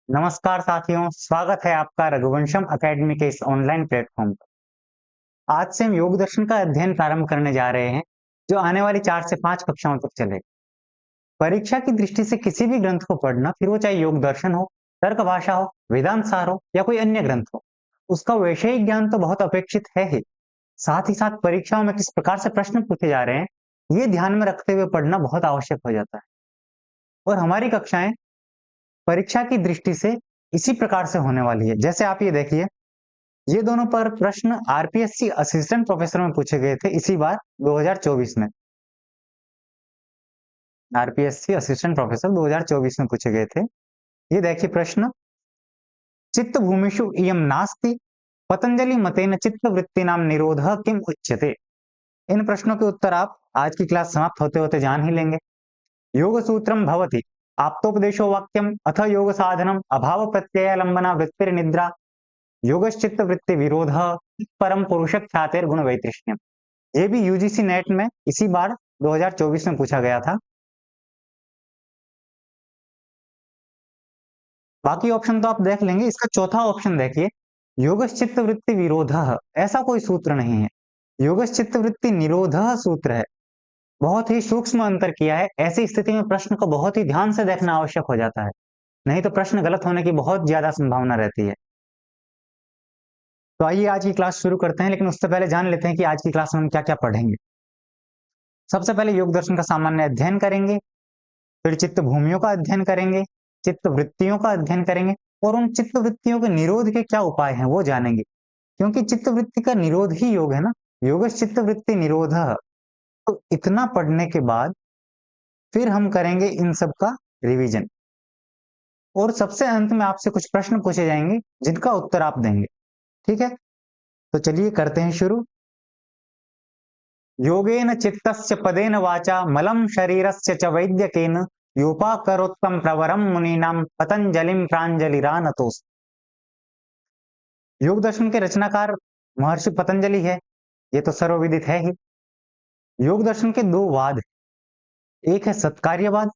नमस्कार साथियों, स्वागत है आपका रघुवंशम एकेडमी के इस ऑनलाइन प्लेटफॉर्म पर। आज से हम योग दर्शन का अध्ययन प्रारंभ करने जा रहे हैं, जो आने वाली 4 से 5 कक्षाओं तक चले। परीक्षा की दृष्टि से किसी भी ग्रंथ को पढ़ना, फिर वो चाहे योग दर्शन हो, तर्क भाषा हो, वेदांत सार हो या कोई अन्य ग्रंथ हो, उसका वैषयिक ज्ञान तो बहुत अपेक्षित है ही। साथ ही साथ परीक्षाओं में किस प्रकार से प्रश्न पूछे जा रहे हैं, ये ध्यान में रखते हुए पढ़ना बहुत आवश्यक हो जाता है। और हमारी कक्षाएं परीक्षा की दृष्टि से इसी प्रकार से होने वाली है। जैसे आप ये देखिए, ये दोनों पर प्रश्न आरपीएससी असिस्टेंट प्रोफेसर में पूछे गए थे इसी बार 2024 में। आरपीएससी असिस्टेंट प्रोफेसर 2024 में पूछे गए थे। ये देखिए प्रश्न, चित्त भूमिषु इयं नास्ति, पतंजलि मतेन चित्त वृत्तिनाम निरोधः किम उच्यते। इन प्रश्नों के उत्तर आप आज की क्लास समाप्त होते होते जान ही लेंगे। योग सूत्रम भवति आप्तोपदेशो वाक्यम अथ योग साधनम अभाव प्रत्ययालंबना वृत्तिर्निद्रा योगश्चित्त वृत्ति विरोध परम पुरुष ख्यातेर गुण वैतृष्ण्यम। ये भी यूजीसी नेट में इसी बार 2024 में पूछा गया था। बाकी ऑप्शन तो आप देख लेंगे, इसका चौथा ऑप्शन देखिए, योगश्चित्त वृत्ति विरोध, ऐसा कोई सूत्र नहीं है। योगश्चित्त वृत्ति निरोध सूत्र है। बहुत ही सूक्ष्म अंतर किया है। ऐसी स्थिति में प्रश्न को बहुत ही ध्यान से देखना आवश्यक हो जाता है, नहीं तो प्रश्न गलत होने की बहुत ज्यादा संभावना रहती है। तो आइए आज की क्लास शुरू करते हैं, लेकिन उससे पहले जान लेते हैं कि आज की क्लास में हम क्या क्या पढ़ेंगे। सबसे पहले योग दर्शन का सामान्य अध्ययन करेंगे, फिर चित्त भूमियों का अध्ययन करेंगे, चित्त वृत्तियों का अध्ययन करेंगे और उन चित्त वृत्तियों के निरोध के क्या उपाय हैं वो जानेंगे। क्योंकि चित्त वृत्ति का निरोध ही योग है ना, योग चित्त वृत्ति निरोध। तो इतना पढ़ने के बाद फिर हम करेंगे इन सब का रिवीजन, और सबसे अंत में आपसे कुछ प्रश्न पूछे जाएंगे जिनका उत्तर आप देंगे। ठीक है, तो चलिए करते हैं शुरू। योगेन चित्तस्य पदेन वाचा मलं शरीरस्य च वैद्यकेन योपाकरोत्तम प्रवरम मुनीनां पतंजलिम प्रांजलिरानतोस। योग दर्शन के रचनाकार महर्षि पतंजलि है, ये तो सर्वविदित है ही। योग दर्शन के दो वाद, एक है सत्कार्यवाद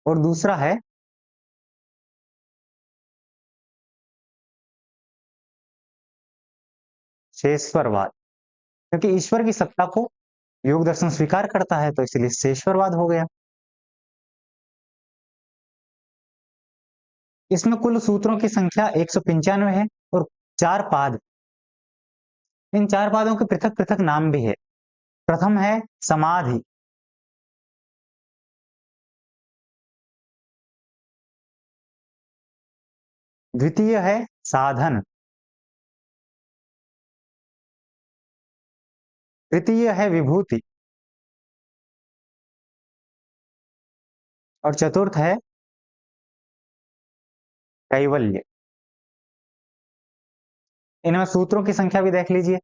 और दूसरा है शेषवरवाद। क्योंकि ईश्वर की सत्ता को योग दर्शन स्वीकार करता है, तो इसलिए शेषवरवाद हो गया। इसमें कुल सूत्रों की संख्या 195 है और 4 पाद। इन 4 पादों के पृथक पृथक नाम भी है। प्रथम है समाधि, द्वितीय है साधन, तृतीय है विभूति और चतुर्थ है कैवल्य। इनमें सूत्रों की संख्या भी देख लीजिए।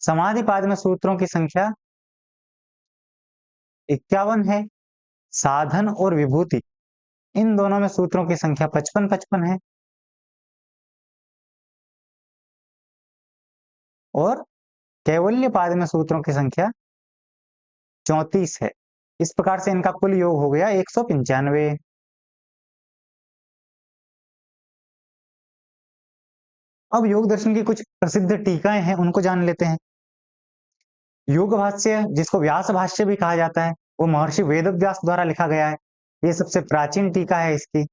समाधि पाद में सूत्रों की संख्या 51 है। साधन और विभूति, इन दोनों में सूत्रों की संख्या 55-55 है। और कैवल्य पाद में सूत्रों की संख्या 34 है। इस प्रकार से इनका कुल योग हो गया 195। अब योग दर्शन की कुछ प्रसिद्ध टीकाएं हैं, उनको जान लेते हैं। योग भाष्य, जिसको व्यास भाष्य भी कहा जाता है, वो महर्षि वेदव्यास द्वारा लिखा गया है। ये सबसे प्राचीन टीका है इसकी।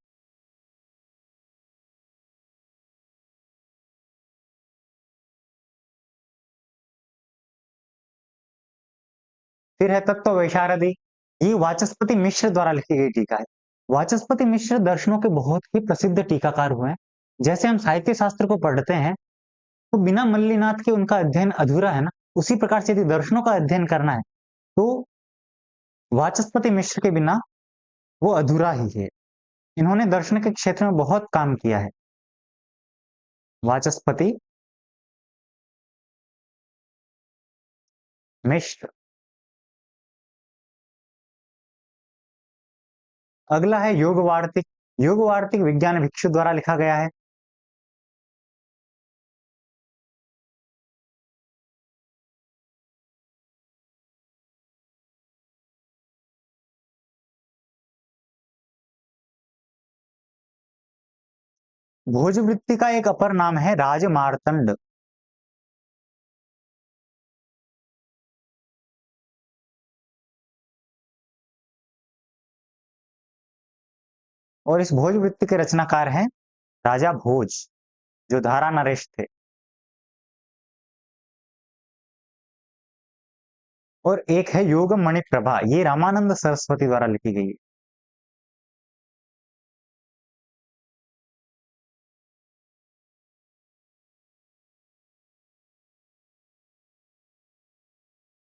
फिर है तत्व वैशारदी, ये वाचस्पति मिश्र द्वारा लिखी गई टीका है। वाचस्पति मिश्र दर्शनों के बहुत ही प्रसिद्ध टीकाकार हुए हैं। जैसे हम साहित्य शास्त्र को पढ़ते हैं, तो बिना मल्लिनाथ के उनका अध्ययन अधूरा है ना, उसी प्रकार से यदि दर्शनों का अध्ययन करना है तो वाचस्पति मिश्र के बिना वो अधूरा ही है। इन्होंने दर्शन के क्षेत्र में बहुत काम किया है। वाचस्पति मिश्र। अगला है योग वार्तिक। योग वार्तिक विज्ञान भिक्षु द्वारा लिखा गया है। भोजवृत्ति का एक अपर नाम है राजमार्तंड। और इस भोजवृत्ति के रचनाकार हैं राजा भोज, जो धारा नरेश थे। और एक है योग मणि प्रभा, ये रामानंद सरस्वती द्वारा लिखी गई है।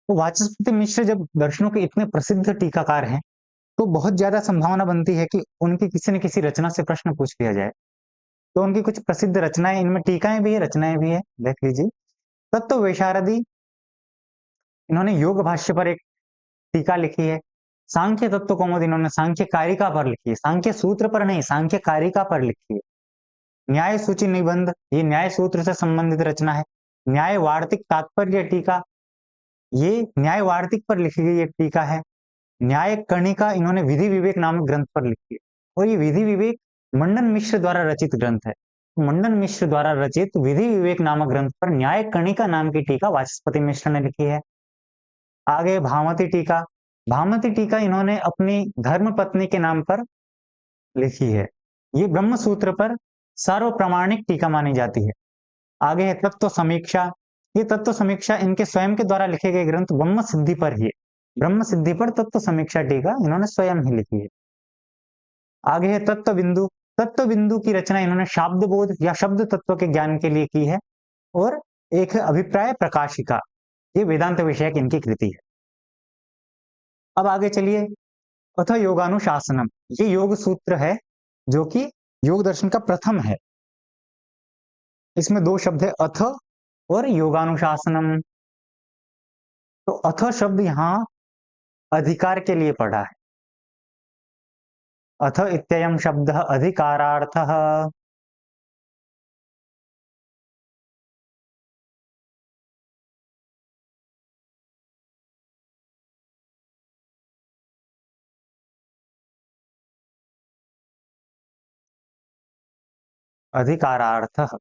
तो वाचस्पति मिश्र जब दर्शनों के इतने प्रसिद्ध टीकाकार हैं, तो बहुत ज्यादा संभावना बनती है कि उनकी किसी न किसी रचना से प्रश्न पूछ लिया जाए। तो उनकी कुछ प्रसिद्ध रचनाएं, इनमें टीकाएं भी है, रचनाएं भी है, देख लीजिए। तत्व वैशारदी, इन्होंने योग भाष्य पर एक टीका लिखी है। सांख्य तत्व कौमुदी, इन्होंने सांख्य कारिका पर लिखी है, सांख्य सूत्र पर नहीं, सांख्य कारिका पर लिखी है। न्याय सूची निबंध, ये न्याय सूत्र से संबंधित रचना है। न्याय वार्तिक तात्पर्य टीका, ये न्याय वार्तिक पर लिखी गई एक टीका है। न्याय कर्णिका, इन्होंने विधि विवेक नामक ग्रंथ पर लिखी है। और ये विधि विवेक मंडन मिश्र द्वारा रचित ग्रंथ है। मंडन मिश्र द्वारा रचित विधि विवेक नामक ग्रंथ पर न्याय कर्णिका नाम की टीका वाचस्पति मिश्र ने लिखी है। आगे भामती टीका, भामती टीका इन्होंने अपनी धर्म पत्नी के नाम पर लिखी है। ये ब्रह्म सूत्र पर सर्व प्रमाणिक टीका मानी जाती है। आगे है तत्व समीक्षा, ये तत्व समीक्षा इनके स्वयं के द्वारा लिखे गए ग्रंथ ब्रह्म सिद्धि पर ही है। ब्रह्म सिद्धि पर तत्व समीक्षा टीका इन्होंने स्वयं ही लिखी है। आगे है तत्व बिंदु, तत्व बिंदु की रचना इन्होंने शाब्द बोध या शब्द तत्व के ज्ञान के लिए की है। और एक है अभिप्राय प्रकाशिका, ये वेदांत विषयक इनकी कृति है। अब आगे चलिए, अथ योगानुशासनम, ये योग सूत्र है जो कि योग दर्शन का प्रथम है। इसमें दो शब्द है, अथ और योगानुशासनम। तो अथ शब्द यहाँ अधिकार के लिए पढ़ा है। अथ इत्ययं शब्दः अधिकारार्थः। अधिकारार्थः,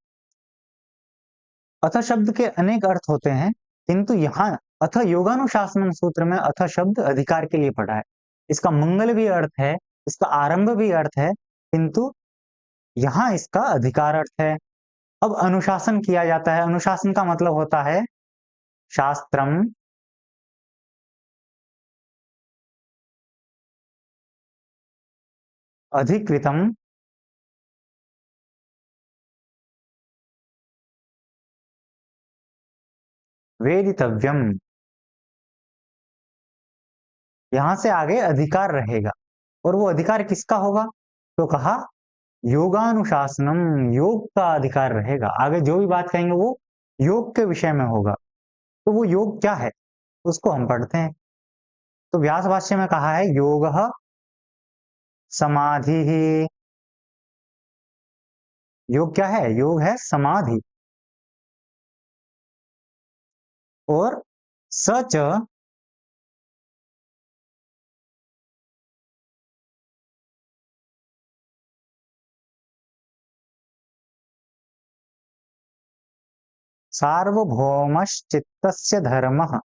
अथ शब्द के अनेक अर्थ होते हैं, किंतु यहाँ अथ योगानुशासनम सूत्र में अथ शब्द अधिकार के लिए पढ़ा है। इसका मंगल भी अर्थ है, इसका आरंभ भी अर्थ है, किंतु यहाँ इसका अधिकार अर्थ है। अब अनुशासन किया जाता है, अनुशासन का मतलब होता है शास्त्रम अधिकृतम वेदितव्यम, यहां से आगे अधिकार रहेगा। और वो अधिकार किसका होगा? तो कहा योगानुशासनम, योग का अधिकार रहेगा। आगे जो भी बात कहेंगे वो योग के विषय में होगा। तो वो योग क्या है उसको हम पढ़ते हैं। तो व्यास भाष्य में कहा है योग समाधि ही। योग क्या है? योग है समाधि। और सच सार्वभौमश्चित्तस्य धर्मः।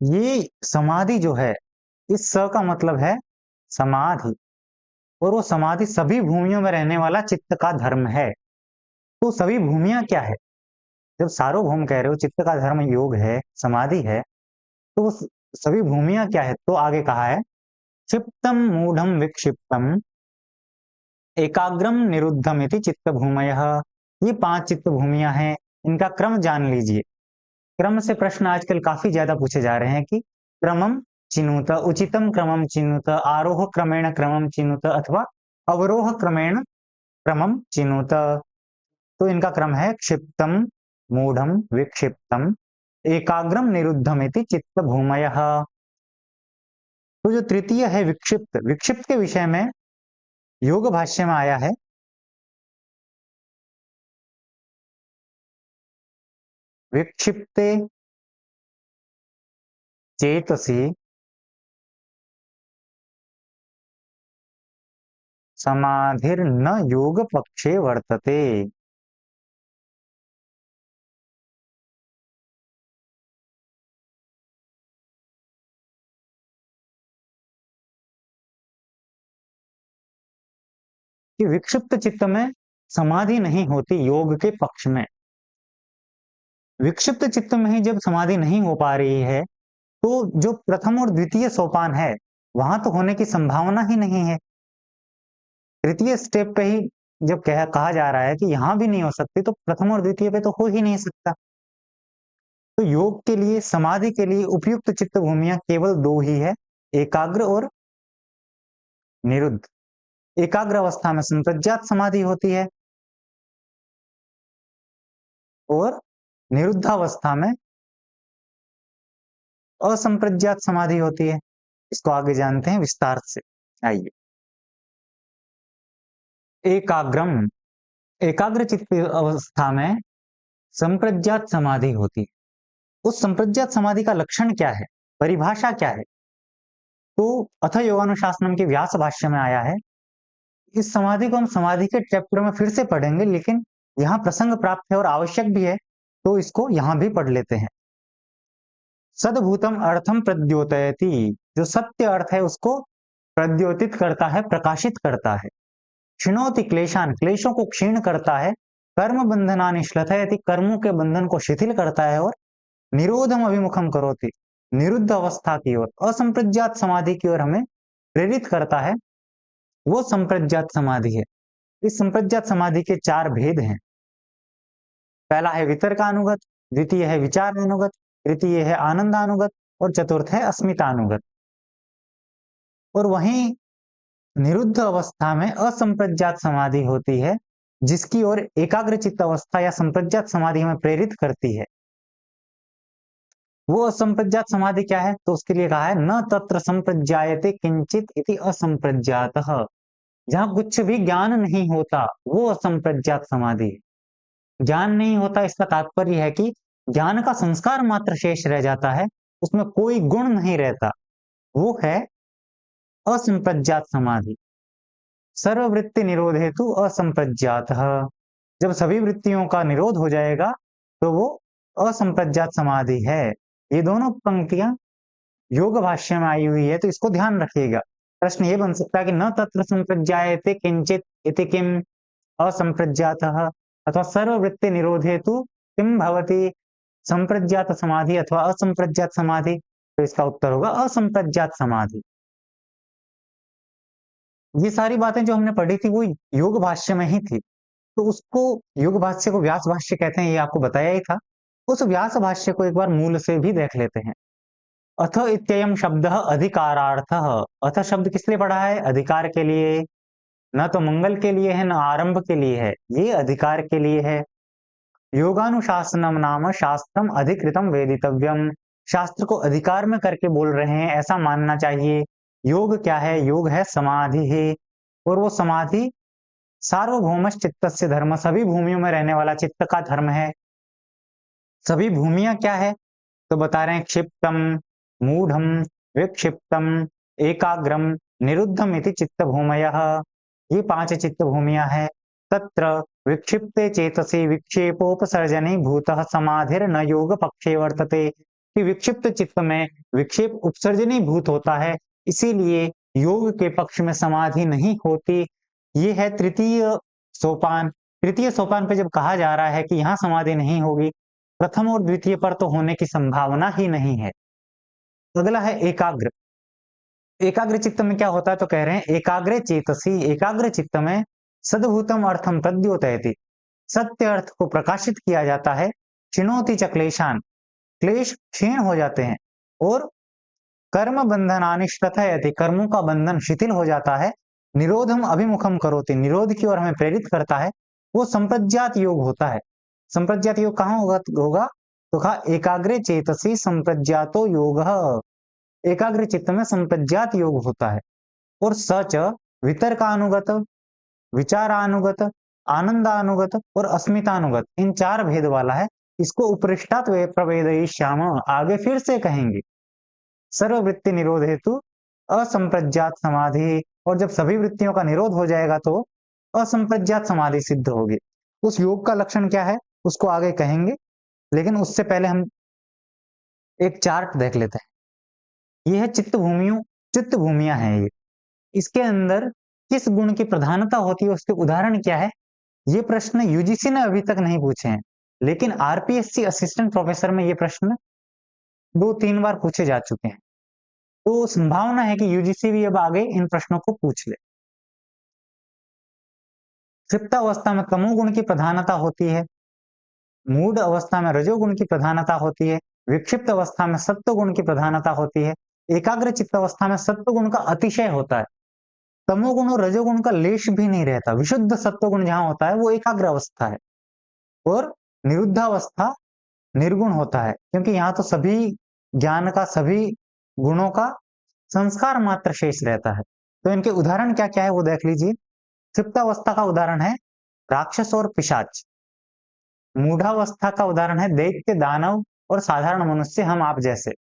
ये समाधि जो है, इस स का मतलब है समाधि। और वो समाधि सभी भूमियों में रहने वाला चित्त का धर्म है। तो सभी भूमियां क्या है? जब सार्वभौम कह रहे हो, चित्त का धर्म योग है, समाधि है, तो वो सभी भूमियां क्या है? तो आगे कहा है क्षिप्तम मूढ़म विक्षिप्तम एकाग्रम निरुद्धम इति चित्त भूमयः। ये 5 चित्त भूमियां हैं, इनका क्रम जान लीजिए। क्रम से प्रश्न आजकल काफी ज्यादा पूछे जा रहे हैं कि क्रमम चिनुत, उचितम क्रमम चिनुत, आरोह क्रमेण क्रमम चिनुत, अथवा अवरोह क्रमेण क्रमम चिनुत। तो इनका क्रम है क्षिप्तम मूढ़म विक्षिप्तम एकाग्रम निरुद्धम इति चित्त भूमयः। तो जो तृतीय है विक्षिप्त, विक्षिप्त के विषय में योग भाष्य में आया है विक्षिप्ते चेतसी समाधिर्न योग पक्षे वर्तते। कि विक्षिप्त चित्त में समाधि नहीं होती योग के पक्ष में। विक्षिप्त चित्त में ही जब समाधि नहीं हो पा रही है, तो जो प्रथम और द्वितीय सोपान है, वहां तो होने की संभावना ही नहीं है। तृतीय स्टेप पे ही जब कहा जा रहा है कि यहां भी नहीं हो सकती, तो प्रथम और द्वितीय पे तो हो ही नहीं सकता। तो योग के लिए, समाधि के लिए उपयुक्त चित्त भूमियां केवल दो ही है, एकाग्र और निरुद्ध। एकाग्र अवस्था में संप्रज्ञात समाधि होती है और निरुद्धावस्था में असंप्रज्ञात समाधि होती है। इसको आगे जानते हैं विस्तार से। आइए। एकाग्रम, एकाग्र चित्त अवस्था में संप्रज्ञात समाधि होती है। उस संप्रज्ञात समाधि का लक्षण क्या है, परिभाषा क्या है? तो अथ योगानुशासनम के व्यास भाष्य में आया है। इस समाधि को हम समाधि के चैप्टर में फिर से पढ़ेंगे, लेकिन यहाँ प्रसंग प्राप्त है और आवश्यक भी है, तो इसको यहाँ भी पढ़ लेते हैं। सद्भूतम अर्थम प्रद्योतयति, जो सत्य अर्थ है उसको प्रद्योतित करता है, प्रकाशित करता है। क्षिणोति क्लेशान, क्लेशों को क्षीण करता है। कर्म बंधनानि श्लथयति, कर्मों के बंधन को शिथिल करता है। और निरोधम अभिमुखम करोति, निरुद्ध अवस्था की ओर, असंप्रज्ञात समाधि की ओर हमें प्रेरित करता है। वो संप्रज्ञात समाधि है। इस संप्रज्ञात समाधि के चार भेद हैं। पहला है वितर्कानुगत, द्वितीय है विचारानुगत, तृतीय है आनंदानुगत और चतुर्थ है अस्मितानुगत। और वहीं निरुद्ध अवस्था में असंप्रज्ञात समाधि होती है, जिसकी ओर एकाग्र चित्त अवस्था या संप्रज्ञात समाधि हमें प्रेरित करती है। वो असंप्रज्ञात समाधि क्या है? तो उसके लिए कहा है न तत्र संप्रज्ञायते किंचित इति असंप्रज्ञातः, जहां कुछ भी ज्ञान नहीं होता, वो असंप्रज्ञात समाधि है। ज्ञान नहीं होता, इसका तात्पर्य है कि ज्ञान का संस्कार मात्र शेष रह जाता है, उसमें कोई गुण नहीं रहता, वो है असंप्रज्ञात समाधि। सर्ववृत्ति निरोध हेतु असंप्रज्ञात, जब सभी वृत्तियों का निरोध हो जाएगा तो वो असंप्रज्ञात समाधि है। ये दोनों पंक्तियां योग भाष्य में आई हुई है, तो इसको ध्यान रखिएगा। प्रश्न ये बन सकता है कि न तत्र संप्रज्ञायते किंचित इति किम असंप्रज्ञातः, अथवा सर्ववृत्ति निरोध हेतु किम भवति संप्रज्ञात समाधि अथवा असंप्रज्ञात समाधि। तो इसका उत्तर होगा असंप्रज्ञात समाधि। ये सारी बातें जो हमने पढ़ी थी वो योग भाष्य में ही थी, तो उसको, योग भाष्य को व्यास भाष्य कहते हैं, ये आपको बताया ही था। उस व्यास भाष्य को एक बार मूल से भी देख लेते हैं। अथ इत्ययम शब्द अधिकारार्थ, अथ शब्द किस लिए पढ़ा है? अधिकार के लिए। न तो मंगल के लिए है, न आरंभ के लिए है, ये अधिकार के लिए है। योगानुशासनम नाम शास्त्रम अधिकृतम वेदितव्यम, शास्त्र को अधिकार में करके बोल रहे हैं, ऐसा मानना चाहिए। योग क्या है? योग है समाधि है, और वो समाधि सार्वभौम चित्तस्य धर्म, सभी भूमियों में रहने वाला चित्त का धर्म है। सभी भूमियां क्या है? तो बता रहे हैं क्षिप्तम, मूढ़म, विक्षिप्तम, एकाग्रम, निरुद्धम इति चित्त भूमयः। ये पांच चित्त भूमियां हैं। तत्र विक्षिप्ते चेतसी विक्षेपोपसर्जनी भूतः समाधिर न योग पक्षे वर्तते, कि विक्षिप्त चित्त में विक्षेप उपसर्जनी भूत होता है, इसीलिए योग के पक्ष में समाधि नहीं होती। ये है तृतीय सोपान। तृतीय सोपान पे जब कहा जा रहा है कि यहाँ समाधि नहीं होगी, प्रथम और द्वितीय पर तो होने की संभावना ही नहीं है। अगला है एकाग्र। एकाग्र चित्त में क्या होता है? तो कह रहे हैं एकाग्र चेतसी, एकाग्र चित्त में सद्भूतम अर्थम प्रद्योतयति, सत्य अर्थ को प्रकाशित किया जाता है। क्षिणोति च क्लेशान, क्लेश क्षीण हो जाते हैं। और कर्म बंधनानि श्लथयति, कर्मों का बंधन शिथिल हो जाता है। निरोधम अभिमुखम करोति, निरोध की ओर हमें प्रेरित करता है। वो संप्रज्ञात योग होता है। संप्रज्ञात योग कहाँ होगा? तो कहा एकाग्रे चेतसी संप्रज्ञातो योग, एकाग्र चित्त में संप्रज्ञात योग होता है। और सच वितर्कानुगत, विचारानुगत, आनंदानुगत और अस्मितानुगत, इन चार भेद वाला है। इसको उपरिष्टात प्रवेदयिष्याम, आगे फिर से कहेंगे। सर्ववृत्ति निरोध हेतु असंप्रज्ञात समाधि, और जब सभी वृत्तियों का निरोध हो जाएगा तो असंप्रज्ञात समाधि सिद्ध होगी। उस योग का लक्षण क्या है उसको आगे कहेंगे, लेकिन उससे पहले हम एक चार्ट देख लेते हैं। ये है चित्त भूमियां हैं ये। इसके अंदर किस गुण की प्रधानता होती है, उसके उदाहरण क्या है, ये प्रश्न यूजीसी ने अभी तक नहीं पूछे हैं, लेकिन आरपीएससी असिस्टेंट प्रोफेसर में ये प्रश्न 2-3 बार पूछे जा चुके हैं। तो संभावना है कि यूजीसी भी अब आगे इन प्रश्नों को पूछ ले। सुप्तावस्था में तमोगुण की प्रधानता होती है, मूढ़ अवस्था में रजोगुण की प्रधानता होती है, विक्षिप्त अवस्था में सत्वगुण की प्रधानता होती है, एकाग्र चित्त अवस्था में सत्वगुण का अतिशय होता है, तमोगुण और रजोगुण का लेश भी नहीं रहता। विशुद्ध सत्वगुण जहां होता है वो एकाग्र अवस्था है, और निरुद्धावस्था निर्गुण होता है, क्योंकि यहाँ तो सभी ज्ञान का, सभी गुणों का संस्कार मात्र शेष रहता है। तो इनके उदाहरण क्या क्या है वो देख लीजिए। सुप्तावस्था का उदाहरण है राक्षस और पिशाच। मूढ़ावस्था का उदाहरण है दैत्य, दानव और साधारण मनुष्य, हम आप जैसे।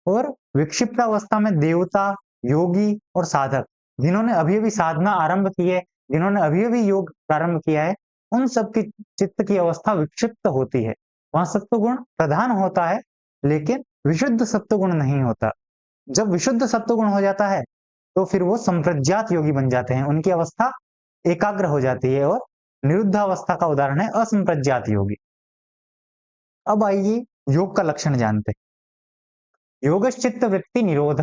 और विक्षिप्तावस्था में देवता, योगी और साधक, जिन्होंने अभी अभी साधना आरंभ की है, जिन्होंने अभी अभी योग प्रारंभ किया है, उन सबकी चित्त की अवस्था विक्षिप्त होती है। वहां सत्वगुण प्रधान होता है, लेकिन विशुद्ध सत्वगुण नहीं होता। जब विशुद्ध सत्वगुण हो जाता है तो फिर वो संप्रज्ञात योगी बन जाते हैं, उनकी अवस्था एकाग्र हो जाती है। और निरुद्धावस्था का उदाहरण है असंप्रज्ञात योगी। अब आइए योग का लक्षण जानते हैं। योगश्चित्त वृत्ति निरोध।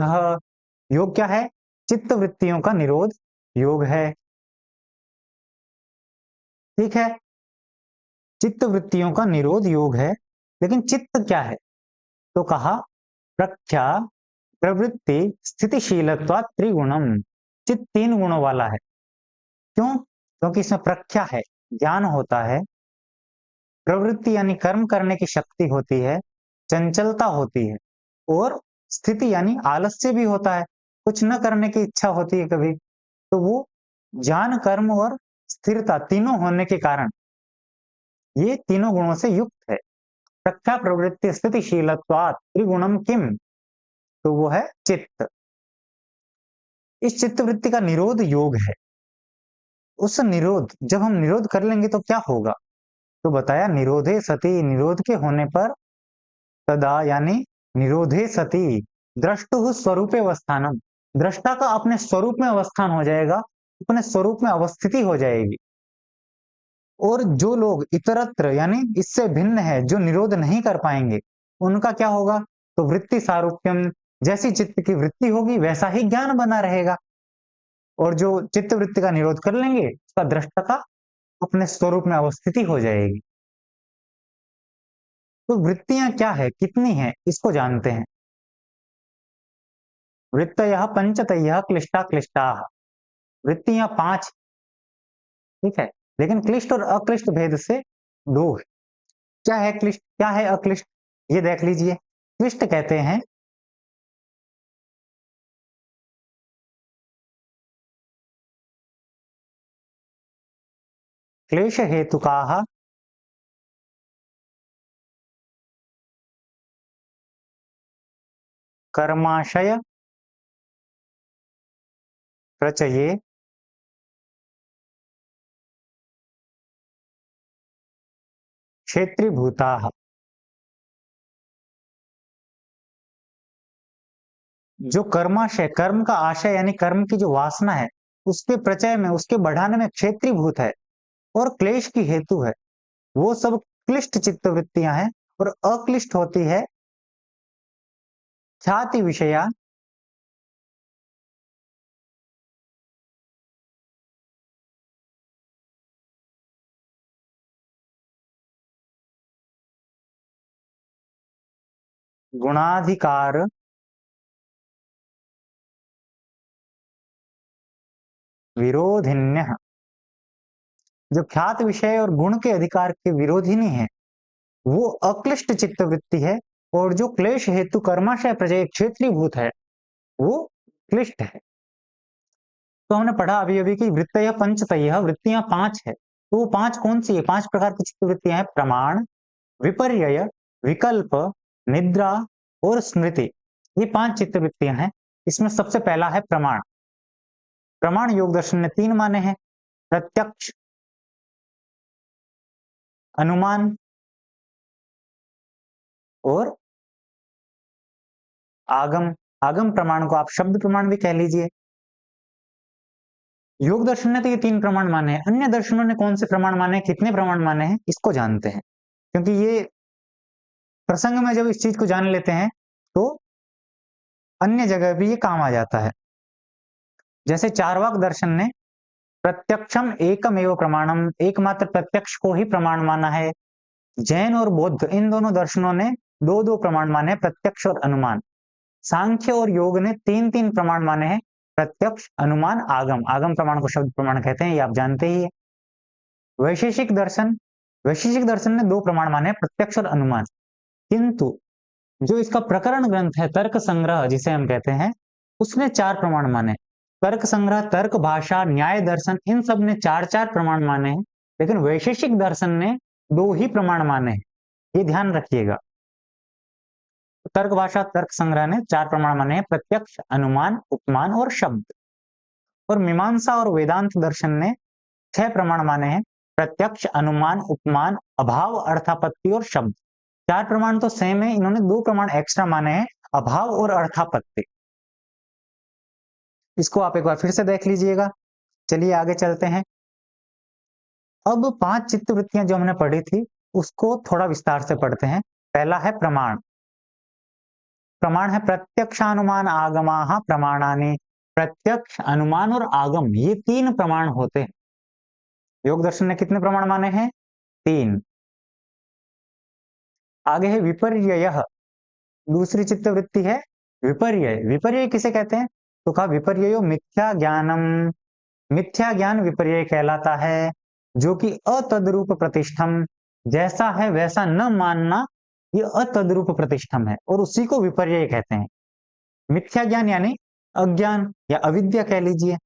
योग क्या है? चित्त वृत्तियों का निरोध योग है। ठीक है, चित्त वृत्तियों का निरोध योग है, लेकिन चित्त क्या है? तो कहा प्रख्या प्रवृत्ति स्थितिशीलत्वा त्रिगुणम। चित्त 3 गुणों वाला है। क्यों? क्योंकि इसमें प्रख्या है, ज्ञान होता है, प्रवृत्ति यानी कर्म करने की शक्ति होती है, चंचलता होती है, और स्थिति यानी आलस्य भी होता है, कुछ न करने की इच्छा होती है कभी। तो वो ज्ञान, कर्म और स्थिरता तीनों होने के कारण ये तीनों गुणों से युक्त है। प्रख्या प्रवृत्ति स्थितिशीलत्वात् त्रिगुणम किम, तो वो है चित्त। इस चित्त वृत्ति का निरोध योग है। उस निरोध, जब हम निरोध कर लेंगे तो क्या होगा? तो बताया निरोधे सति, निरोध के होने पर तदा यानी निरोधे सति द्रष्टुः स्वरूपे अवस्थानम, दृष्टा का अपने स्वरूप में अवस्थान हो जाएगा, अपने स्वरूप में अवस्थिति हो जाएगी। और जो लोग इतरत्र यानी इससे भिन्न है, जो निरोध नहीं कर पाएंगे, उनका क्या होगा? तो वृत्ति सारूप्यम, जैसी चित्त की वृत्ति होगी वैसा ही ज्ञान बना रहेगा। और जो चित्त वृत्ति का निरोध कर लेंगे उसका दृष्टा का अपने स्वरूप में अवस्थिति हो जाएगी। तो वृत्तियां क्या है, कितनी है, इसको जानते हैं। वृत्तयः पंचतयः क्लिष्टा क्लिष्टा। वृत्तियां 5, ठीक है, लेकिन क्लिष्ट और अक्लिष्ट भेद से 2 है। क्या है क्लिष्ट, क्या है अक्लिष्ट, ये देख लीजिए। क्लिष्ट कहते हैं क्लेश हेतुकाः कर्माशय प्रचये क्षेत्रीभूताः। जो कर्माशय, कर्म का आशय यानी कर्म की जो वासना है, उसके प्रचय में, उसके बढ़ाने में क्षेत्रीभूत है और क्लेश की हेतु है, वो सब क्लिष्ट चित्त वृत्तियां हैं। और अक्लिष्ट होती है ख्याति विषया, गुणाधिकार विरोधिन्य। जो ख्यात विषय और गुण के अधिकार के विरोधिनी है वो अक्लिष्ट चित्त वृत्ति है, और जो क्लेश हेतु कर्माशय प्रजय क्षेत्रीभूत है वो क्लिष्ट है। तो हमने पढ़ा अभी अभी कि वृत्तय पंचतय, वृत्तियां 5 है। तो वो 5 कौन सी है? 5 प्रकार की चित्त वृत्तियां हैं। प्रमाण, विपर्यय, विकल्प, निद्रा और स्मृति, ये 5 चित्तवृत्तियां हैं। इसमें सबसे पहला है प्रमाण। प्रमाण योग दर्शन ने 3 माने हैं: प्रत्यक्ष, अनुमान और आगम। आगम प्रमाण को आप शब्द प्रमाण भी कह लीजिए। योग दर्शन ने तो ये 3 प्रमाण माने हैं। अन्य दर्शनों ने कौन से प्रमाण माने हैं, कितने प्रमाण माने हैं, इसको जानते हैं, क्योंकि ये प्रसंग में जब इस चीज को जान लेते हैं तो अन्य जगह भी ये काम आ जाता है। जैसे चार्वाक दर्शन ने प्रत्यक्षम एकमेव प्रमाणम, एकमात्र प्रत्यक्ष को ही प्रमाण माना है। जैन और बौद्ध इन दोनों दर्शनों ने 2-2 प्रमाण माने हैं, प्रत्यक्ष और अनुमान। सांख्य और योग ने 3-3 प्रमाण माने हैं, प्रत्यक्ष, अनुमान, आगम। आगम प्रमाण को शब्द प्रमाण कहते हैं, ये आप जानते ही है। वैशेषिक दर्शन, वैशेषिक दर्शन ने 2 प्रमाण माने हैं, प्रत्यक्ष और अनुमान। किंतु जो इसका प्रकरण ग्रंथ है तर्क संग्रह जिसे हम कहते हैं, उसने 4 प्रमाण माने। तर्क संग्रह, तर्क भाषा, न्याय दर्शन, इन सब ने 4-4 प्रमाण माने हैं, लेकिन वैशेषिक दर्शन ने 2 ही प्रमाण माने हैं, ये ध्यान रखिएगा। तर्क भाषा, तर्क संग्रह ने 4 प्रमाण माने हैं: प्रत्यक्ष, अनुमान, उपमान और शब्द। और मीमांसा और वेदांत दर्शन ने 6 प्रमाण माने हैं: प्रत्यक्ष, अनुमान, उपमान, अभाव, अर्थापत्ति और शब्द। 4 प्रमाण तो सेम है, इन्होंने 2 प्रमाण एक्स्ट्रा माने हैं, अभाव और अर्थापत्ति। इसको आप एक बार फिर से देख लीजिएगा। चलिए आगे चलते हैं। अब 5 चित्तवृत्तियां जो हमने पढ़ी थी उसको थोड़ा विस्तार से पढ़ते हैं। पहला है प्रमाण। प्रमाण है प्रत्यक्षानुमान आगमाः प्रमाणानि। प्रत्यक्ष, अनुमान और आगम, ये 3 प्रमाण होते हैं। योग दर्शन ने कितने प्रमाण माने हैं? 3। आगे है विपर्ययः। दूसरी चित्तवृत्ति है विपर्यय। विपर्यय किसे कहते हैं? तो कहा विपर्ययो मिथ्या ज्ञानम। मिथ्या ज्ञान विपर्यय कहलाता है, जो कि अतद्रूप प्रतिष्ठम, जैसा है वैसा न मानना, ये अतद्रूप प्रतिष्ठम है और उसी को विपर्यय कहते हैं। मिथ्या ज्ञान यानी अज्ञान या अविद्या कह लीजिए।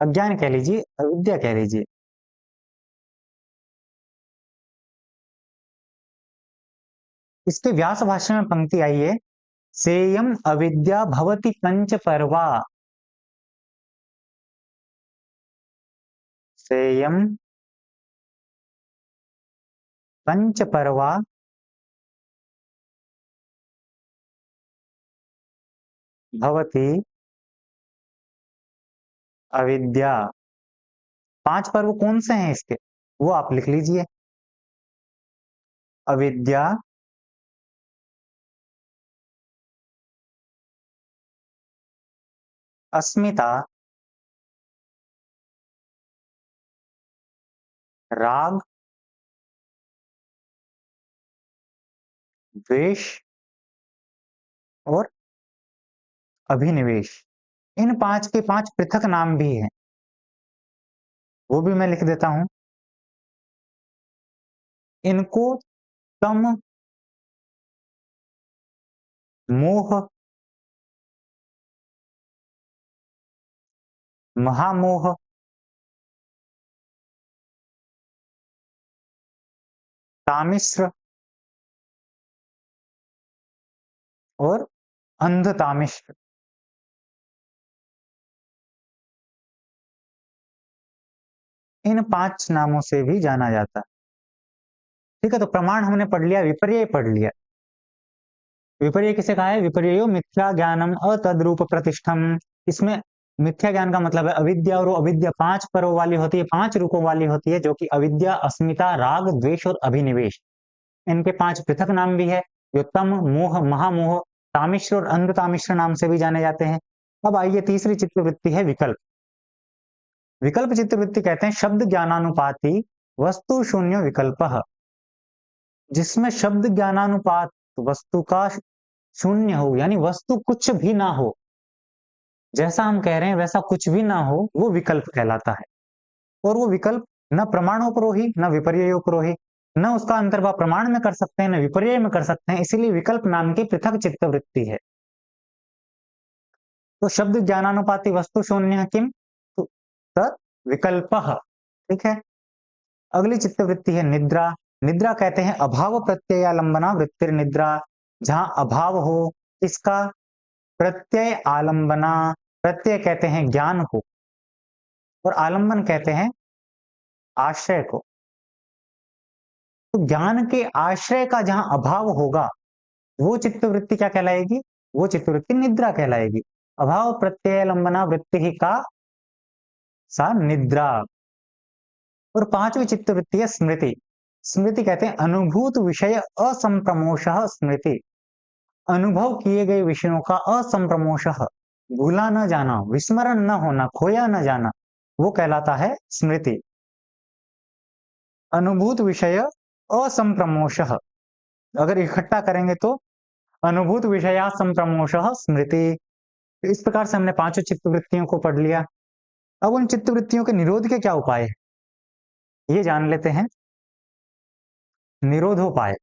अज्ञान कह लीजिए, अविद्या कह लीजिए। इसके व्यास भाष्य में पंक्ति आई है, सेयम अविद्या भवति पंच पर्वा। सेयम पंच पर्वा भवति अविद्या। 5 पर्व कौन से हैं इसके, वो आप लिख लीजिए। अविद्या, अस्मिता, राग, द्वेष और अभिनिवेश। इन 5 के 5 पृथक नाम भी हैं, वो भी मैं लिख देता हूं। इनको तम, मोह, महामोह, तामिश्र और अंधतामिश्र, इन 5 नामों से भी जाना जाता है। ठीक है, तो प्रमाण हमने पढ़ लिया, विपर्यय पढ़ लिया। विपर्यय किसे कहा है? विपर्ययो मिथ्या ज्ञानम अतद्रूप प्रतिष्ठम। इसमें मिथ्या ज्ञान का मतलब है अविद्या, और वो अविद्या 5 पर्व वाली होती है, 5 रूपों वाली होती है, जो कि अविद्या, अस्मिता, राग, द्वेष और अभिनिवेश। इनके 5 पृथक नाम भी है, जो तम, मोह, महामोह, तामिश्र और अंध तामिश्र नाम से भी जाने जाते हैं। अब आइए तीसरी चित्तवृत्ति है विकल्प। विकल्प चित्तवृत्ति कहते हैं शब्द ज्ञानानुपाती वस्तु शून्य विकल्प, जिसमें शब्द ज्ञानानुपात वस्तु का शून्य हो, यानी वस्तु कुछ भी ना हो, जैसा हम कह रहे हैं वैसा कुछ भी ना हो, वो विकल्प कहलाता है। और वो विकल्प न प्रमाणोपरोही न विपर्ययोपरोही, न उसका अंतर्भाव प्रमाण में कर सकते हैं न विपर्यय में कर सकते हैं, इसीलिए विकल्प नाम की पृथक चित्तवृत्ति है। तो शब्द ज्ञानानुपाती वस्तु शून्य किम, तो विकल्पः। ठीक है। अगली चित्तवृत्ति है निद्रा। निद्रा कहते हैं अभाव प्रत्ययालंबना वृत्तिर निद्रा, जहां अभाव हो इसका, प्रत्यय आलंबना, प्रत्यय कहते हैं ज्ञान को और आलंबन कहते हैं आश्रय को। तो ज्ञान के आश्रय का जहां अभाव होगा वो चित्तवृत्ति क्या कहलाएगी? वो चित्तवृत्ति निद्रा कहलाएगी। अभाव प्रत्यय लंबना वृत्ति ही का सा निद्रा। और पांचवी चित्तवृत्ति है स्मृति। स्मृति कहते हैं अनुभूत विषय असंप्रमोश स्मृति, अनुभव किए गए विषयों का असंप्रमोश, भूला न जाना, विस्मरण न होना, खोया न जाना, वो कहलाता है स्मृति। अनुभूत विषय असंप्रमोश, अगर इकट्ठा करेंगे तो अनुभूत विषया संप्रमोश स्मृति। इस प्रकार से हमने पांचों चित्तवृत्तियों को पढ़ लिया। अब उन चित्तवृत्तियों के निरोध के क्या उपाय है ये जान लेते हैं। निरोधोपाय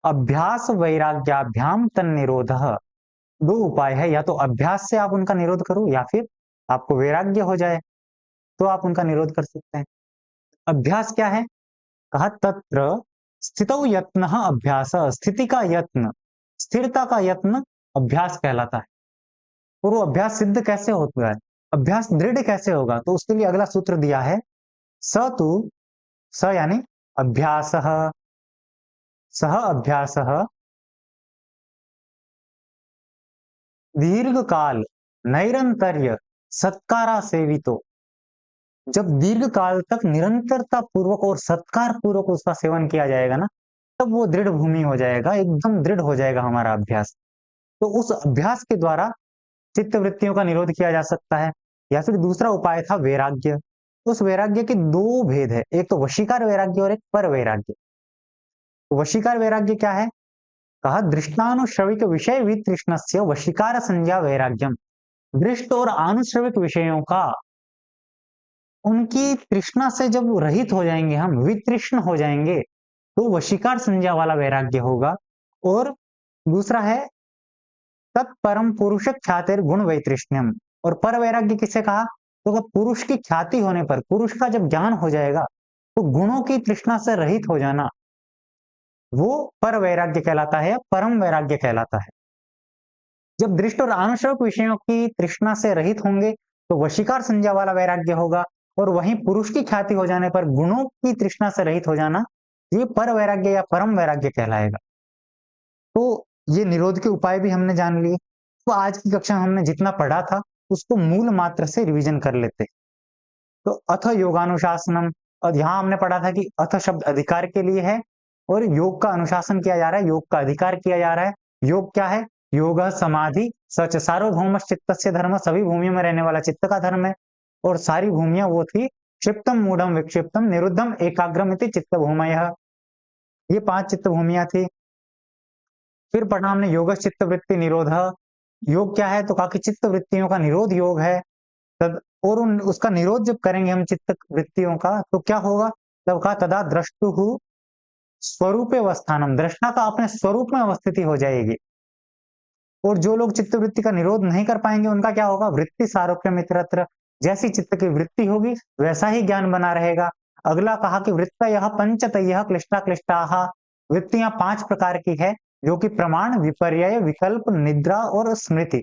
अभ्यास वैराग्याभ्याम तन निरोध। दो उपाय है, या तो अभ्यास से आप उनका निरोध करो या फिर आपको वैराग्य हो जाए तो आप उनका निरोध कर सकते हैं। अभ्यास क्या है? कहा तत्र स्थितौ यत्न अभ्यास, स्थिति का यत्न, स्थिरता का यत्न अभ्यास कहलाता है। और वो अभ्यास सिद्ध कैसे होता है, अभ्यास दृढ़ कैसे होगा? तो उसके लिए अगला सूत्र दिया है स तु, स यानी अभ्यासः, सह अभ्यासः दीर्घ काल नैरंतर्य सत्कारा सेवितो। जब दीर्घ काल तक निरंतरता पूर्वक और सत्कार पूर्वक उसका सेवन किया जाएगा ना, तब वो दृढ़ भूमि हो जाएगा, एकदम दृढ़ हो जाएगा हमारा अभ्यास। तो उस अभ्यास के द्वारा चित्त वृत्तियों का निरोध किया जा सकता है। या फिर दूसरा उपाय था वैराग्य। उस वैराग्य के दो भेद है, एक तो वशीकार वैराग्य और एक पर वैराग्य। वशीकार वैराग्य क्या है? कहा दृष्टानुश्रविक विषय वितृष्णस्य वशीकार संज्ञा वैराग्यम। दृष्ट और आनुश्रविक विषयों का, उनकी तृष्णा से जब रहित हो जाएंगे, हम वितृष्ण हो जाएंगे, तो वशीकार संज्ञा वाला वैराग्य होगा। और दूसरा है तत्परम पुरुष ख्यातिर गुण वैतृष्ण्यम। और पर वैराग्य किसे कहा? तो अगर पुरुष की ख्याति होने पर, पुरुष का जब ज्ञान हो जाएगा, तो गुणों की तृष्णा से रहित हो जाना, वो पर वैराग्य कहलाता है या परम वैराग्य कहलाता है। जब दृष्ट और आनुषंगिक विषयों की तृष्णा से रहित होंगे तो वशीकार संज्ञा वाला वैराग्य होगा। और वहीं पुरुष की ख्याति हो जाने पर गुणों की तृष्णा से रहित हो जाना, ये पर वैराग्य या परम वैराग्य कहलाएगा। तो ये निरोध के उपाय भी हमने जान लिए। तो आज की कक्षा में हमने जितना पढ़ा था उसको मूल मात्र से रिवीजन कर लेते। तो अथ योगानुशासनम, और यहाँ हमने पढ़ा था कि अथ शब्द अधिकार के लिए है और योग का अनुशासन किया जा रहा है, योग का अधिकार किया जा रहा है। योग क्या है? योग समाधि सच सार्वभौम चित्तस्य धर्म, सभी भूमियों में रहने वाला चित्त का धर्म है। और सारी भूमियां वो थी क्षिप्तम मूढ़म विक्षिप्तम निरुद्धम एकाग्रम इति चित्त भूमयः, ये 5 चित्त भूमियां थी। फिर पढ़ा हमने योग चित्त वृत्ति निरोध। योग क्या है? तो कहा कि चित्त वृत्तियों का निरोध योग है। तद और उसका निरोध जब करेंगे हम चित्त वृत्तियों का, तो क्या होगा? तब कहा तदा द्रष्टुहु स्वरूपे अवस्थानम, दृष्टा का अपने स्वरूप में अवस्थिति हो जाएगी। और जो लोग चित्त वृत्ति का निरोध नहीं कर पाएंगे उनका क्या होगा? वृत्ति सारूप्य मित्रत्र, जैसी चित्त की वृत्ति होगी वैसा ही ज्ञान बना रहेगा। अगला कहा कि वृत्त यह पंचतयः क्लिष्टा क्लिष्टाः, वृत्तियां 5 प्रकार की है, जो कि प्रमाण, विपर्यय, विकल्प, निद्रा और स्मृति,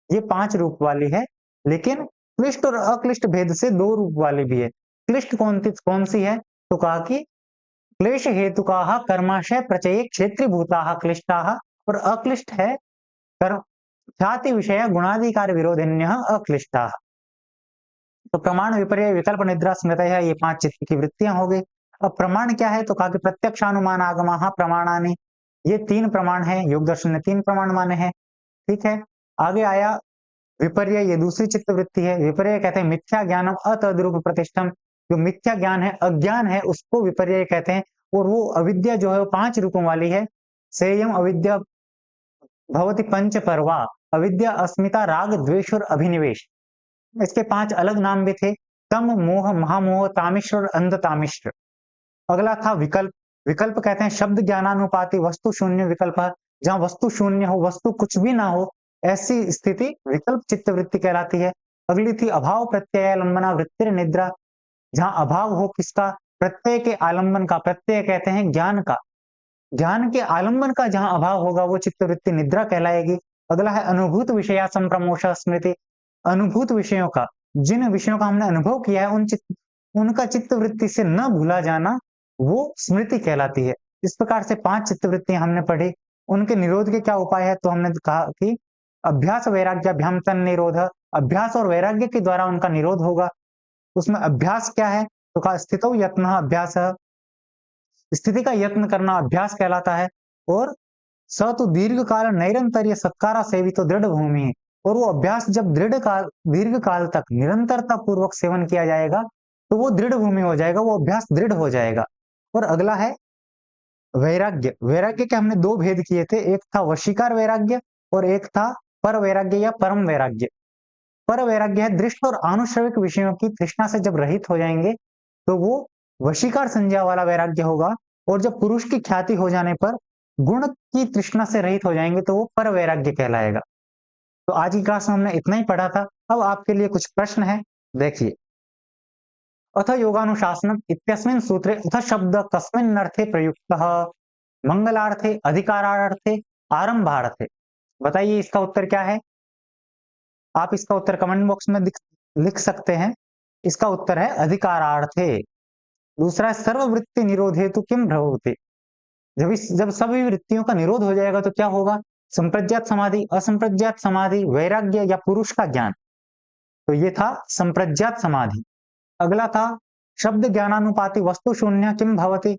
ये 5 रूप वाली है। लेकिन क्लिष्ट और अक्लिष्ट भेद से 2 रूप वाली भी है। क्लिष्ट कौन सी है? तो कहा कि क्लेश हेतुकाः कर्माशय प्रचये क्षेत्रीभूताः क्लिष्टाः, और अक्लिष्ट है कर्म ख्याति विषय गुणाधिकार विरोधिन्यः अक्लिष्टाः। तो प्रमाण, विपर्यय, विकल्प, निद्रा, स्मृतयः, ये 5 चित्त की वृत्तियां हो गई। अब प्रमाण क्या है? तो कहा कि प्रत्यक्षानुमान आगमाः प्रमाणानि, ये 3 प्रमाण है, योग दर्शन ने 3 प्रमाण माने हैं। ठीक है। आगे आया विपर्यय, ये दूसरी चित्त वृत्ति है। विपर्यय कहते हैं मिथ्या ज्ञानम अतद्रूप प्रतिष्ठम, जो मिथ्या ज्ञान है, अज्ञान है, उसको विपर्यय कहते हैं। और वो अविद्या जो है वो 5 रूपों वाली है। सेयम अविद्या भवति पंच पर्वा, अविद्या, अस्मिता, राग, द्वेष और अभिनिवेश, इसके 5 अलग नाम भी थे। तम, मोह, महामोह, तामिश्र और अंध तामिश्र। अगला था विकल्प। विकल्प कहते हैं शब्द ज्ञानानुपाति वस्तु शून्य विकल्प, जहां वस्तु शून्य हो, वस्तु कुछ भी ना हो, ऐसी स्थिति विकल्प चित्त वृत्ति कहलाती है। अगली थी अभाव प्रत्यय लंबना वृत्तिर निद्रा, जहां अभाव हो किसका, प्रत्यय के आलंबन का, प्रत्यय कहते हैं ज्ञान का, ज्ञान के आलंबन का जहां अभाव होगा वो चित्तवृत्ति निद्रा कहलाएगी। अगला है अनुभूत विषया संप्रमोश स्मृति, अनुभूत विषयों का, जिन विषयों का हमने अनुभव किया है उनका चित्तवृत्ति से न भूला जाना वो स्मृति कहलाती है। इस प्रकार से 5 चित्तवृत्तियां हमने पढ़ी। उनके निरोध के क्या उपाय है, तो हमने कहा कि अभ्यास वैराग्याभ्याम तन्निरोध, अभ्यास और वैराग्य के द्वारा उनका निरोध होगा। उसमें अभ्यास क्या है, तो कहा स्थितौ यत्नः अभ्यासः, स्थिति का यत्न करना अभ्यास कहलाता है। और स तो दीर्घ काल नैरंतर्य सत्कारा सेवितो दृढ़ भूमि है, और वो अभ्यास जब दीर्घ काल तक निरंतरता पूर्वक सेवन किया जाएगा तो वो दृढ़ भूमि हो जाएगा, वो अभ्यास दृढ़ हो जाएगा। और अगला है वैराग्य, वैराग्य के हमने 2 भेद किए थे, एक था वशीकार वैराग्य और एक था पर वैराग्य या परम वैराग्य। पर वैराग्य है दृष्ट और आनुषविक विषयों की तृष्णा से जब रहित हो जाएंगे तो वो वशीकार संज्ञा वाला वैराग्य होगा, और जब पुरुष की ख्याति हो जाने पर गुण की तृष्णा से रहित हो जाएंगे तो वो पर वैराग्य कहलाएगा। तो आज की क्लास में हमने इतना ही पढ़ा था। अब आपके लिए कुछ प्रश्न है, देखिए। अथ योगानुशासनम इत्यस्मिन् सूत्रे अथ शब्द कस्मिन् अर्थे प्रयुक्तः, मंगलार्थे, अधिकारार्थे, आरंभार्थे। बताइए इसका उत्तर क्या है। आप इसका उत्तर कमेंट बॉक्स में लिख सकते हैं। इसका उत्तर है अधिकारार्थे। दूसरा है सर्ववृत्ति निरोध हेतु किम भवति, जब सभी वृत्तियों का निरोध हो जाएगा तो क्या होगा, संप्रज्ञात समाधि, असंप्रज्ञात समाधि, वैराग्य या पुरुष का ज्ञान। तो ये था संप्रज्ञात समाधि। अगला था शब्द ज्ञानानुपाति वस्तु शून्य किम भवति,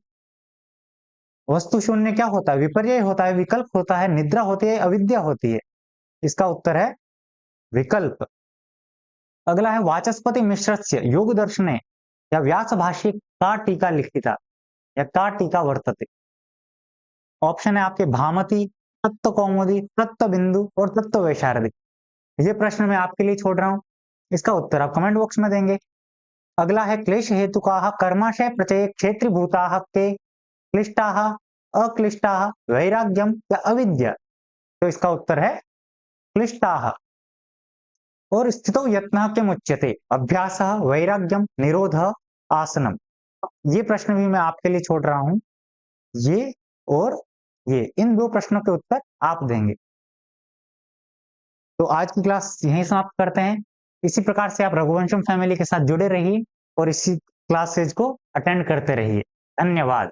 वस्तु शून्य क्या होता है, विपर्यय होता है, विकल्प होता है, निद्रा होती है, अविद्या होती है। इसका उत्तर है विकल्प। अगला है वाचस्पति मिश्रस्य योग दर्शने या व्यास भाष्य का टीका लिखिता या का टीका वर्तते। ऑप्शन है आपके भामती, तत्व कौमुदी, तत्व बिंदु और तत्व वैशारदी। ये प्रश्न मैं आपके लिए छोड़ रहा हूं, इसका उत्तर आप कमेंट बॉक्स में देंगे। अगला है क्लेश हेतुकाः कर्माशय प्रचय क्षेत्रीभूताः के क्लिष्टाः अक्लिष्टाः वैराग्यम या अविद्या। तो इसका उत्तर है क्लिष्टाः। और स्थितौ यत्नः किम उच्यते, अभ्यासः, वैराग्यम, निरोधः, आसनम। ये प्रश्न भी मैं आपके लिए छोड़ रहा हूं, ये और ये, इन 2 प्रश्नों के उत्तर आप देंगे। तो आज की क्लास यहीं समाप्त करते हैं। इसी प्रकार से आप रघुवंशम फैमिली के साथ जुड़े रहिए और इसी क्लासेज को अटेंड करते रहिए। धन्यवाद।